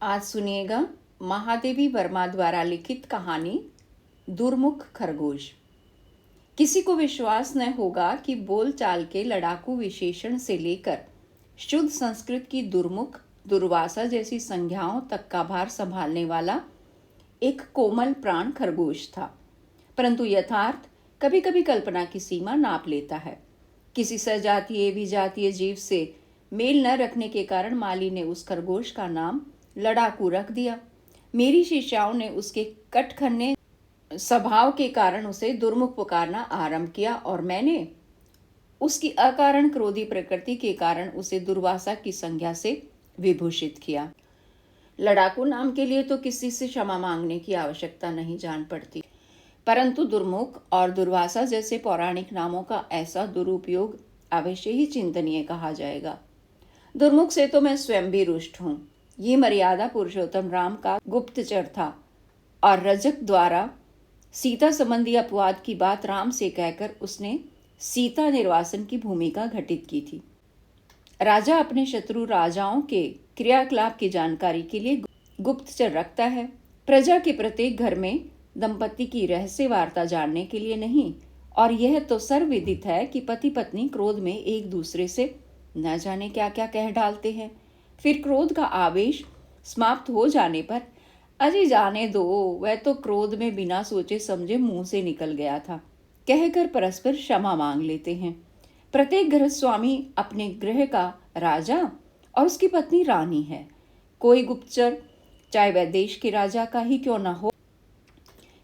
आज सुनिएगा महादेवी वर्मा द्वारा लिखित कहानी दुर्मुख खरगोश। किसी को विश्वास न होगा कि बोलचाल के लड़ाकू विशेषण से लेकर शुद्ध संस्कृत की दुर्मुख, दुर्वासा जैसी संज्ञाओं तक का भार संभालने वाला एक कोमल प्राण खरगोश था। परंतु यथार्थ कभी कभी कल्पना की सीमा नाप लेता है। किसी सजातीय विजातीय जीव से मेल न रखने के कारण माली ने उस खरगोश का नाम लड़ाकू रख दिया। मेरी शिष्याओं ने उसके कटखन्ने स्वभाव के कारण उसे दुर्मुख पुकारना आरंभ किया और मैंने उसकी अकारण क्रोधी प्रकृति के कारण उसे दुर्वासा की संज्ञा से विभूषित किया। लड़ाकू नाम के लिए तो किसी से क्षमा मांगने की आवश्यकता नहीं जान पड़ती, परंतु दुर्मुख और दुर्वासा जैसे पौराणिक नामों का ऐसा दुरुपयोग अवश्य ही चिंतनीय कहा जाएगा। दुर्मुख से तो मैं स्वयं भी रुष्ट हूँ। ये मर्यादा पुरुषोत्तम राम का गुप्तचर था और रजक द्वारा सीता संबंधी अपवाद की बात राम से कहकर उसने सीता निर्वासन की भूमिका घटित की थी। राजा अपने शत्रु राजाओं के क्रियाकलाप की जानकारी के लिए गुप्तचर रखता है, प्रजा के प्रत्येक घर में दंपति की रहस्य वार्ता जानने के लिए नहीं। और यह तो सर्वविदित है कि पति पत्नी क्रोध में एक दूसरे से न जाने क्या क्या कह डालते हैं। फिर क्रोध का आवेश समाप्त हो जाने पर अजी जाने दो, वह तो क्रोध में बिना सोचे समझे मुंह से निकल गया था, कहकर परस्पर क्षमा मांग लेते हैं। प्रत्येक गृह स्वामी अपने गृह का राजा और उसकी पत्नी रानी है। कोई गुप्तचर, चाहे वह देश के राजा का ही क्यों न हो,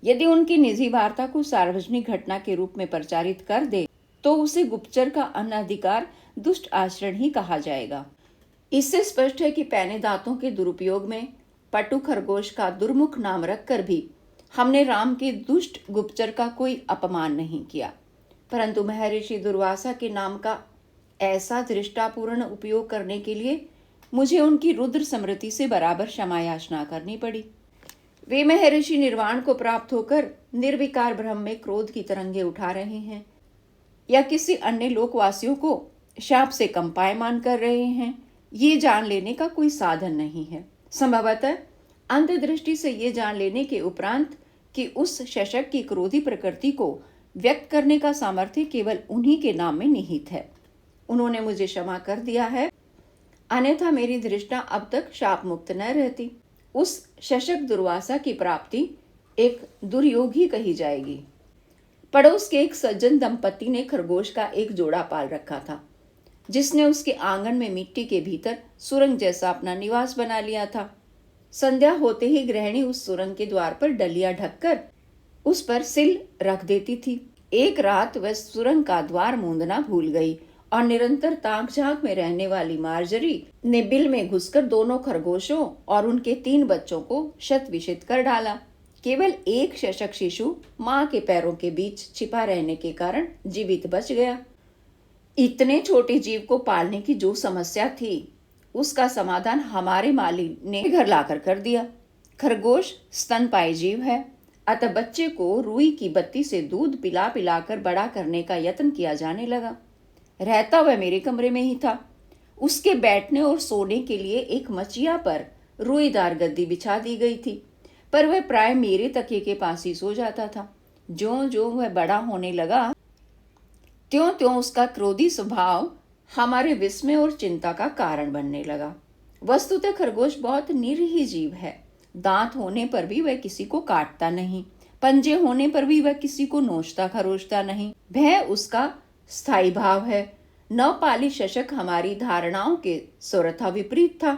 यदि उनकी निजी वार्ता को सार्वजनिक घटना के रूप में प्रचारित कर दे तो उसे गुप्तचर का अनधिकार दुष्ट आचरण ही कहा जाएगा। इससे स्पष्ट है कि पैने दांतों के दुरुपयोग में पटु खरगोश का दुर्मुख नाम रखकर भी हमने राम के दुष्ट गुप्तचर का कोई अपमान नहीं किया, परंतु महर्षि दुर्वासा के नाम का ऐसा दृष्टापूर्ण उपयोग करने के लिए मुझे उनकी रुद्र स्मृति से बराबर क्षमा याचना करनी पड़ी। वे महर्षि निर्वाण को प्राप्त होकर निर्विकार ब्रह्म में क्रोध की तरंगे उठा रहे हैं या किसी अन्य लोकवासियों को शाप से कंपायमान कर रहे हैं, ये जान लेने का कोई साधन नहीं है। संभवतः अंतर्दृष्टि से ये जान लेने के उपरांत कि उस शशक की क्रोधी प्रकृति को व्यक्त करने का सामर्थ्य केवल उन्हीं के नाम में निहित है। उन्होंने मुझे क्षमा कर दिया है, अन्यथा मेरी दृष्टा अब तक शाप मुक्त न रहती। उस शशक दुर्वासा की प्राप्ति एक दुर्योग ही कही जाएगी। पड़ोस के एक सज्जन दंपति ने खरगोश का एक जोड़ा पाल रखा था, जिसने उसके आंगन में मिट्टी के भीतर सुरंग जैसा अपना निवास बना लिया था। संध्या होते ही गृहिणी उस सुरंग के द्वार पर डलिया ढककर उस पर सिल रख देती थी। एक रात वह सुरंग का द्वार मूंदना भूल गई और निरंतर ताक झांक में रहने वाली मार्जरी ने बिल में घुसकर दोनों खरगोशों और उनके 3 बच्चों को शत विषित कर डाला। केवल एक शशक शिशु माँ के पैरों के बीच छिपा रहने के कारण जीवित बच गया। इतने छोटे जीव को पालने की जो समस्या थी, उसका समाधान हमारे माली ने घर लाकर कर दिया। खरगोश स्तनपायी जीव है, अतः बच्चे को रुई की बत्ती से दूध पिला पिलाकर बड़ा करने का यत्न किया जाने लगा। रहता वह मेरे कमरे में ही था। उसके बैठने और सोने के लिए एक मचिया पर रुईदार गद्दी बिछा दी गई थी, पर वह प्राय मेरे तकिए के पास ही सो जाता था। ज्यों ज्यों वह बड़ा होने लगा, त्यों त्यों उसका क्रोधी स्वभाव हमारे विस्मय और चिंता का कारण बनने लगा। वस्तुतः खरगोश बहुत निरीह जीव है। दांत होने पर भी वह किसी को काटता नहीं, पंजे होने पर भी वह किसी को नोचता खरोचता नहीं। भय उसका स्थायी भाव है। न पाली शशक हमारी धारणाओं के सर्वथा विपरीत था।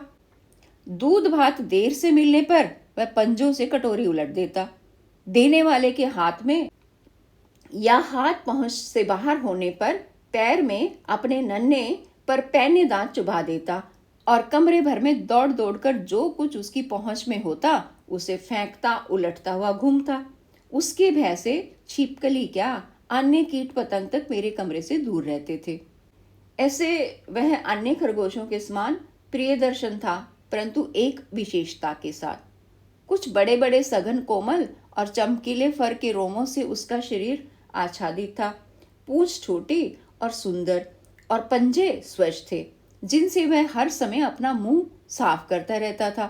दूध भात देर से मिलने पर वह पंजों से कटोरी उलट देता। देने वाले के हाथ में या हाथ पहुंच से बाहर होने पर पैर में अपने नन्हे पर पैने दांत चुभा देता और कमरे भर में दौड़ दौड़कर जो कुछ उसकी पहुंच में होता उसे फेंकता उलटता हुआ घूमता। उसके भय से छिपकली क्या, अन्य कीट पतंग तक मेरे कमरे से दूर रहते थे। ऐसे वह अन्य खरगोशों के समान प्रिय दर्शन था, परंतु एक विशेषता के साथ। कुछ बड़े बड़े सघन कोमल और चमकीले फर के रोमों से उसका शरीर आच्छादित था। पूंछ छोटी और सुंदर और पंजे स्वच्छ थे, जिनसे वह हर समय अपना मुंह साफ करता रहता था।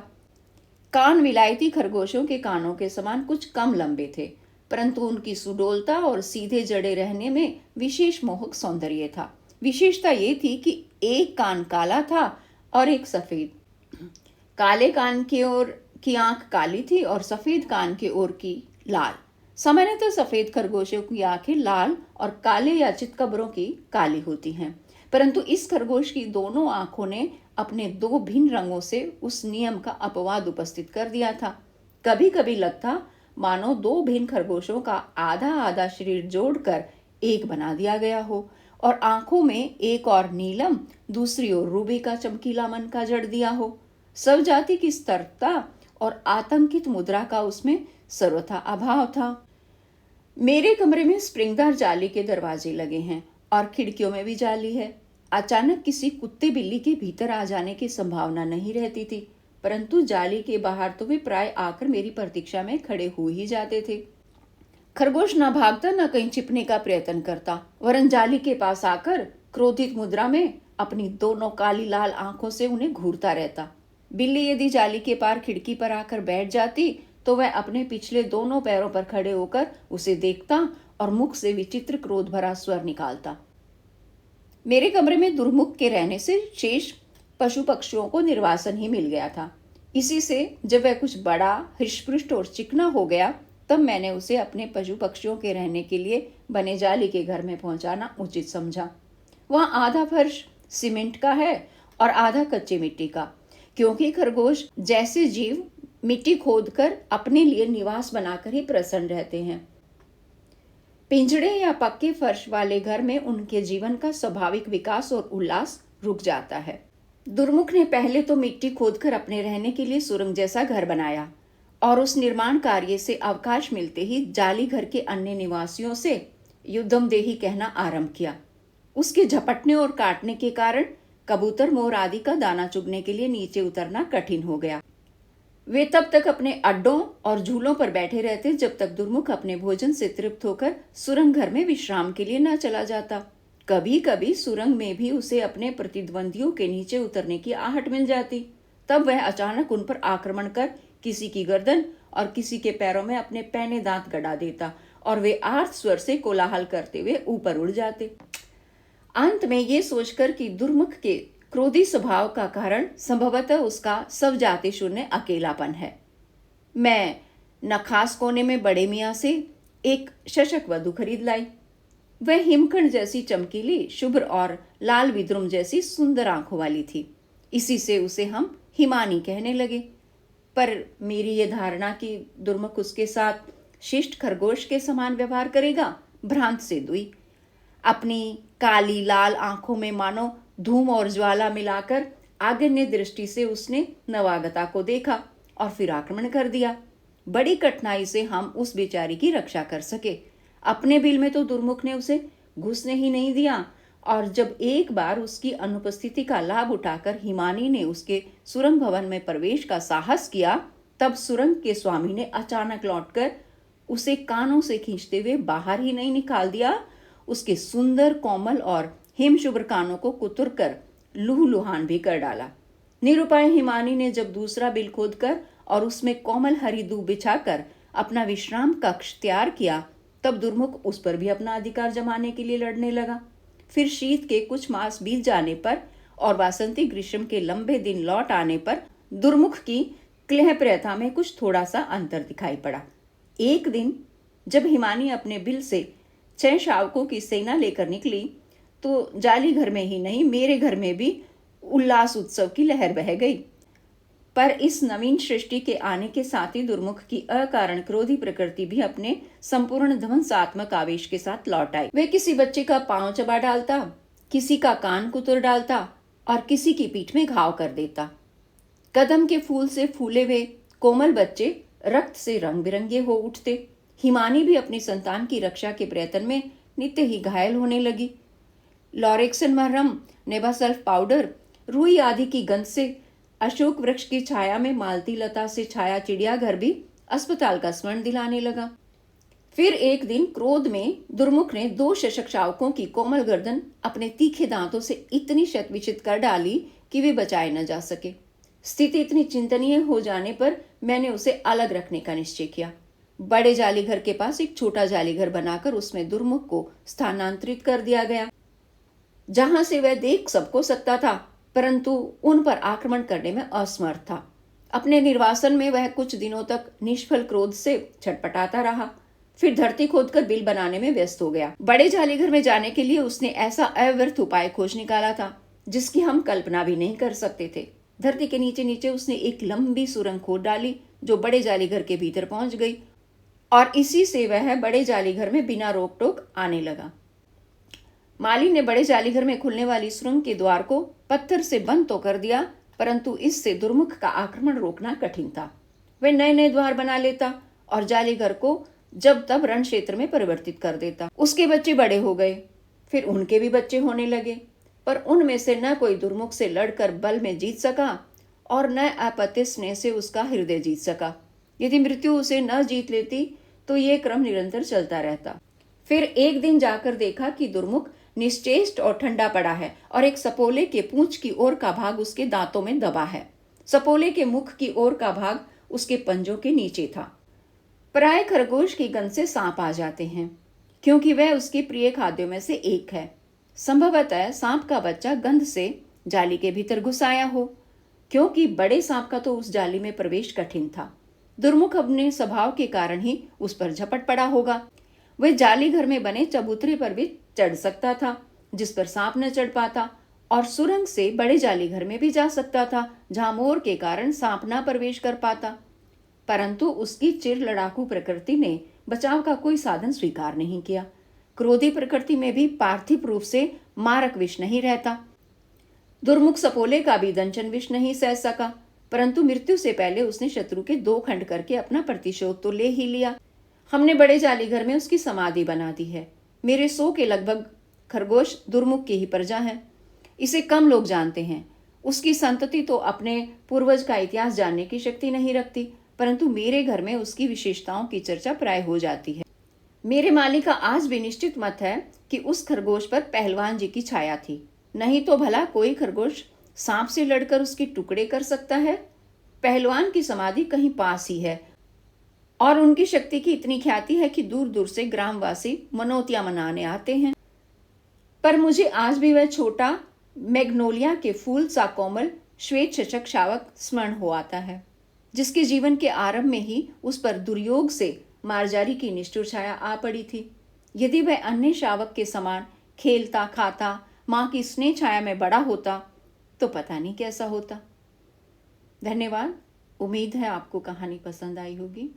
कान विलायती खरगोशों के कानों के समान कुछ कम लंबे थे, परंतु उनकी सुडोलता और सीधे जड़े रहने में विशेष मोहक सौंदर्य था। विशेषता ये थी कि एक कान काला था और एक सफेद। काले कान की ओर की आंख काली थी और सफेद कान की ओर की लाल। सामान्यतः सफेद खरगोशों की आंखें लाल और काले या चितकबरों की काली होती हैं, परंतु इस खरगोश की दोनों आंखों ने अपने दो भिन्न रंगों से उस नियम का अपवाद उपस्थित कर दिया था। कभी कभी लगता मानो दो भिन्न खरगोशों का आधा आधा शरीर जोड़कर एक बना दिया गया हो और आंखों में एक और नीलम, दूसरी ओर रूबी का चमकीला मन का जड़ दिया हो। सब जाति की स्तर्कता और आतंकित मुद्रा का उसमें सर्वथा अभाव था। मेरे कमरे में स्प्रिंगदार जाली के दरवाजे लगे हैं और खिड़कियों में भी जाली है। अचानक किसी कुत्ते बिल्ली के भीतर आ जाने की संभावना नहीं रहती थी, परंतु जाली के बाहर तो वे प्राय आकर मेरी प्रतीक्षा में खड़े हो ही जाते थे। खरगोश न भागता न कहीं छिपने का प्रयत्न करता, वरन जाली के पास आकर क्रोधित मुद्रा में अपनी दोनों काली लाल आंखों से उन्हें घूरता रहता। बिल्ली यदि जाली के पार खिड़की पर आकर बैठ जाती तो वह अपने पिछले दोनों पैरों पर खड़े होकर उसे देखता और मुख से विचित्र क्रोध भरा स्वर निकालता। मेरे कमरे में दुर्मुख के रहने से शेष पशु पक्षियों को निर्वासन ही मिल गया था। इसी से जब वह कुछ बड़ा, हृष्टपुष्ट और चिकना हो गया, तब मैंने उसे अपने पशु पक्षियों के रहने के लिए बने जाली के घर में पहुंचाना उचित समझा। वहां आधा फर्श सीमेंट का है और आधा कच्ची मिट्टी का, क्योंकि खरगोश जैसे जीव मिट्टी खोदकर अपने लिए निवास बनाकर ही प्रसन्न रहते हैं। पिंजड़े या पक्के फर्श वाले घर में उनके जीवन का स्वाभाविक विकास और उल्लास रुक जाता है। दुर्मुख ने पहले तो मिट्टी खोदकर अपने रहने के लिए सुरंग जैसा घर बनाया और उस निर्माण कार्य से अवकाश मिलते ही जाली घर के अन्य निवासियों से युद्धम देही कहना आरंभ किया। उसके झपटने और काटने के कारण कबूतर, मोर आदि का दाना चुगने के लिए नीचे उतरना कठिन हो गया। वे तब तक अपने अड्डों और झूलों पर बैठे रहते जब तक दुर्मुख अपने भोजन से तृप्त होकर सुरंग घर में विश्राम के लिए न चला जाता। कभी कभी सुरंग में भी उसे अपने प्रतिद्वंदियों के नीचे उतरने की आहट मिल जाती। तब वह अचानक उन पर आक्रमण कर किसी की गर्दन और किसी के पैरों में अपने पैने दांत गड़ा देता और वे आर्त स्वर से कोलाहल करते हुए ऊपर उड़ जाते। अंत में ये सोचकर कि दुर्मुख के क्रोधी स्वभाव का कारण संभवतः उसका सब जाति शून्य अकेलापन है, मैं नखास कोने में बड़े मियाँ से एक शशक वधु खरीद लाई। वह हिमखंड जैसी चमकीली, शुभ्र और लाल विद्रुम जैसी सुंदर आंखों वाली थी। इसी से उसे हम हिमानी कहने लगे। पर मेरी ये धारणा कि दुर्मुख उसके साथ शिष्ट खरगोश के समान व्यवहार करेगा भ्रांत सिद्ध हुई। अपनी काली लाल आंखों में मानो धूम और ज्वाला मिलाकर आग्नेय दृष्टि से उसने नवागता को देखा और फिर आक्रमण कर दिया। बड़ी कठिनाई से हम उस बेचारी की रक्षा कर सके। अपने बिल में तो दुर्मुख ने उसे घुसने ही नहीं दिया, और जब एक बार उसकी अनुपस्थिति का लाभ उठाकर हिमानी ने उसके सुरंग भवन में प्रवेश का साहस किया, तब सुरंग के स्वामी ने अचानक लौटकर उसे कानों से खींचते हुए बाहर ही नहीं निकाल दिया, उसके सुंदर, कोमल और हिमशुभ्र कानों को कुतर कर लूहलुहान भी कर डाला। निरुपाय हिमानी ने जब दूसरा बिल खोदकर और उसमें कोमल हरी दूब बिछाकर अपना विश्राम कक्ष तैयार किया, तब दुर्मुख उस पर भी अपना अधिकार जमाने के लिए लड़ने लगा। फिर शीत के कुछ मास बीत जाने पर और वासंती ग्रीष्म के लंबे दिन लौट आने पर दुर्मुख की क्लेह प्रथा में कुछ थोड़ा सा अंतर दिखाई पड़ा। एक दिन जब हिमानी अपने बिल से 6 शावकों की सेना लेकर निकली, तो जाली घर में ही नहीं, मेरे घर में भी उल्लास उत्सव की लहर बह गई। पर इस नवीन सृष्टि के आने के साथ ही दुर्मुख की अकारण क्रोधी प्रकृति भी अपने संपूर्ण ध्वंसात्मक आवेश के साथ लौट आई। वे किसी बच्चे का पांव चबा डालता, किसी का कान कुतर डालता और किसी की पीठ में घाव कर देता। कदम के फूल से फूले हुए कोमल बच्चे रक्त से रंग बिरंगे हो उठते। हिमानी भी अपनी संतान की रक्षा के प्रयत्न में नित्य ही घायल होने लगी। लॉरेक्सन मरहम, नेबासल्फ पाउडर, रुई आदि की गंध से अशोक वृक्ष की छाया में मालती लता से छाया चिड़ियाघर भी अस्पताल का स्मरण दिलाने लगा। फिर एक दिन क्रोध में दुर्मुख ने 2 शशक शावकों की कोमल गर्दन अपने तीखे दांतों से इतनी शतविचित कर डाली कि वे बचाए न जा सके। स्थिति इतनी चिंतनीय हो जाने पर मैंने उसे अलग रखने का निश्चय किया। बड़े जाली घर के पास एक छोटा जाली घर बनाकर उसमें दुर्मुख को स्थानांतरित कर दिया गया, जहां से वह देख सबको सकता था, परंतु उन पर आक्रमण करने में असमर्थ था। अपने निर्वासन में वह कुछ दिनों तक निष्फल क्रोध से छटपटाता रहा, फिर धरती खोदकर बिल बनाने में व्यस्त हो गया। बड़े जाली घर में जाने के लिए उसने ऐसा अव्यर्थ उपाय खोज निकाला था जिसकी हम कल्पना भी नहीं कर सकते थे। धरती के नीचे नीचे उसने एक लंबी सुरंग खोद डाली जो बड़े जाली घर के भीतर पहुंच गई, और इसी से वह बड़े जाली घर में बिना रोक टोक आने लगा। माली ने बड़े जाली घर में खुलने वाली सुरंग के द्वार को पत्थर से बंद तो कर दिया, परंतु इससे दुर्मुख का आक्रमण रोकना कठिन था। वह नए नए द्वार बना लेता और जाली घर को जब तब रण क्षेत्र में परिवर्तित कर देता। उसके बच्चे बड़े हो गए, फिर उनके भी बच्चे होने लगे, पर उनमें से न कोई दुर्मुख से लड़कर बल में जीत सका और न आपत्ति स्नेह से उसका हृदय जीत सका। यदि मृत्यु उसे न जीत लेती तो ये क्रम निरंतर चलता रहता। फिर एक दिन जाकर देखा कि दुर्मुख निश्चेष्ट और ठंडा पड़ा है और एक सपोले के पूंछ की ओर का भाग उसके दांतों में दबा है। सपोले के मुख की ओर का भाग उसके पंजों के नीचे था। प्राय खरगोश की गंध से सांप आ जाते हैं, क्योंकि वह उसके प्रिय खाद्यों में से एक है। संभवतः सांप का बच्चा गंध से जाली के भीतर घुस आया हो, क्योंकि बड़े सांप का तो उस जाली में प्रवेश कठिन था। दुर्मुख अपने स्वभाव के कारण ही उस पर झपट पड़ा होगा। वह जाली घर में बने चबूतरे पर भी चढ़ सकता था, जिस पर सांप न चढ़ पाता, और सुरंग से बड़े जाली घर में भी जा सकता था, जहां मोर के कारण सांप न प्रवेश कर पाता। परंतु उसकी चिर लड़ाकू प्रकृति ने बचाव का कोई साधन स्वीकार नहीं किया। क्रोधी प्रकृति में भी पार्थिव रूप से मारक विष नहीं रहता। दुर्मुख सपोले का भी दंचन विष नहीं सह सका, परंतु मृत्यु से पहले उसने शत्रु के 2 खंड करके अपना प्रतिशोध तो ले ही लिया। हमने बड़े जाली घर में उसकी समाधि बना दी है। मेरे 100 के लगभग खरगोश दुर्मुख की ही प्रजा हैं। इसे कम लोग जानते हैं। उसकी संतति तो अपने पूर्वज का इतिहास जानने की शक्ति नहीं रखती, परंतु मेरे घर में उसकी विशेषताओं की चर्चा प्राय हो जाती है। मेरे माली का आज भी निश्चित मत है कि उस खरगोश पर पहलवान जी की छाया थी, नहीं तो भला कोई खरगोश सांप से लड़कर उसके टुकड़े कर सकता है। पहलवान की समाधि कहीं पास ही है और उनकी शक्ति की इतनी ख्याति है कि दूर दूर से ग्रामवासी मनोतियां मनाने आते हैं। पर मुझे आज भी वह छोटा मैग्नोलिया के फूल सा कोमल श्वेत शशक शावक स्मरण हो आता है, जिसके जीवन के आरंभ में ही उस पर दुर्योग से मारजारी की निष्ठुर छाया आ पड़ी थी। यदि वह अन्य शावक के समान खेलता खाता मां की स्नेह छाया में बड़ा होता तो पता नहीं कैसा होता। धन्यवाद। उम्मीद है आपको कहानी पसंद आई होगी।